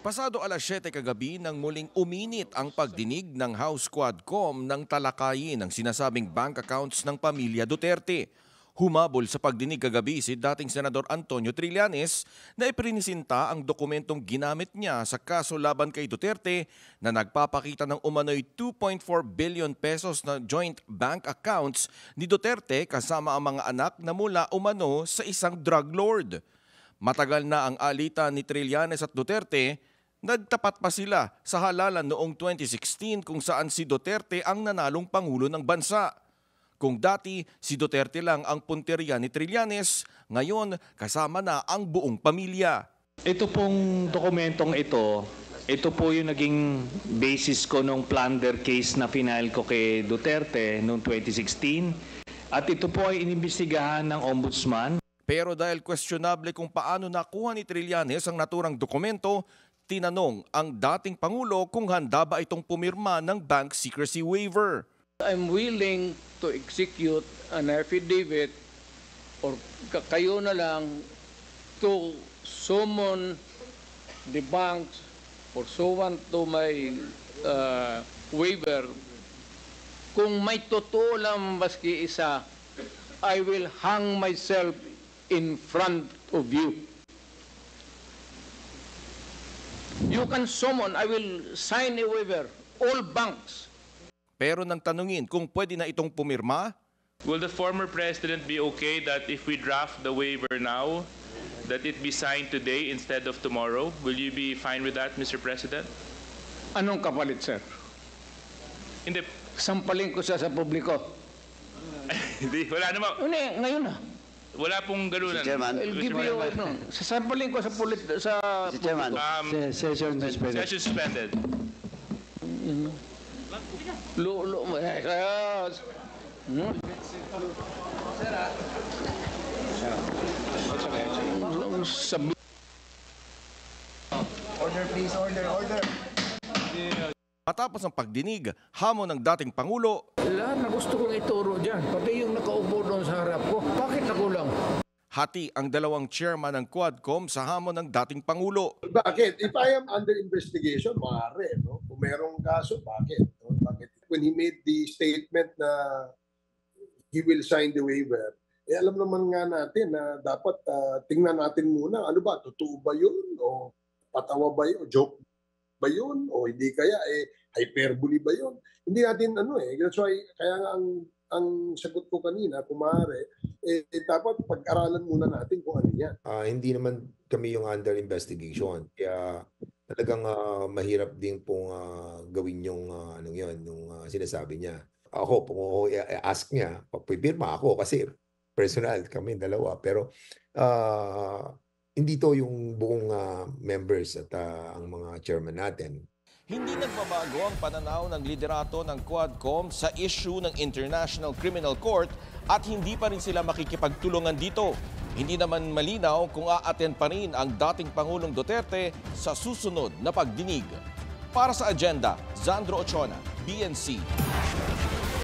Pasado alas 7 kagabi nang muling uminit ang pagdinig ng House Quadcom ng talakayin ng sinasabing bank accounts ng pamilya Duterte. Humabol sa pagdinig kagabi si dating Senador Antonio Trillanes na iprinisinta ang dokumentong ginamit niya sa kaso laban kay Duterte na nagpapakita ng umano'y 2.4 billion pesos na joint bank accounts ni Duterte kasama ang mga anak na mula umano sa isang drug lord. Matagal na ang alitan ni Trillanes at Duterte. Nagtapat pa sila sa halalan noong 2016 kung saan si Duterte ang nanalong pangulo ng bansa. Kung dati si Duterte lang ang punteriya ni Trillanes, ngayon kasama na ang buong pamilya. Ito pong dokumentong ito po yung naging basis ko nung plunder case na final ko kay Duterte noong 2016. At ito po ay inimbestigahan ng Ombudsman. Pero dahil questionable kung paano nakuha ni Trillanes ang naturang dokumento, tinanong ang dating Pangulo kung handa ba itong pumirma ng bank secrecy waiver. I'm willing to execute an affidavit or kayo na lang to summon the banks pursuant to my waiver. Kung may totoo lang maski isa, I will hang myself in front of you. You can summon, I will sign a waiver, all banks. Pero nang tanungin kung pwede na itong pumirma, will the former president be okay that if we draft the waiver now, that it be signed today instead of tomorrow? Will you be fine with that, Mr. President? Anong kapalit, sir? Hindi. Sampalin ko siya sa publiko. Hindi, wala naman. Ngayon na. Wala pong ganunan. Mr. Chairman. I'll give you, sasampalin ko sa Mr. Chairman. Session suspended. Session suspended. Order please, order. matapos ang pagdinig, hamon ng dating Pangulo, lahat na gusto kong ituro dyan, pati yung nakaupo doon sa harap ko, bakit ako lang? hati ang dalawang chairman ng Quadcom sa hamon ng dating Pangulo. Bakit? If I am under investigation, maaari, no? Kung merong kaso, bakit? No? Bakit? When he made the statement na he will sign the waiver, alam naman nga natin na dapat tingnan natin muna, ano ba, totoo ba yun? O patawa ba yun? Joke ba yun? O hindi kaya, hyperbole ba yun? Hindi natin that's why, kaya nga ang sagot ko kanina, kung maaari, dapat pag-aralan muna natin kung ano yan. Hindi naman kami yung under investigation. Kaya talagang mahirap din pong gawin yung yung sinasabi niya. Ako, kung ask niya, papipirma ako kasi personal kami dalawa. Pero hindi to yung buong members at ang mga chairman natin. Hindi nagbabago ang pananaw ng liderato ng Quadcom sa issue ng International Criminal Court at hindi pa rin sila makikipagtulungan dito. Hindi naman malinaw kung a-attend pa rin ang dating Pangulong Duterte sa susunod na pagdinig. Para sa Agenda, Zandro Ochona, BNC.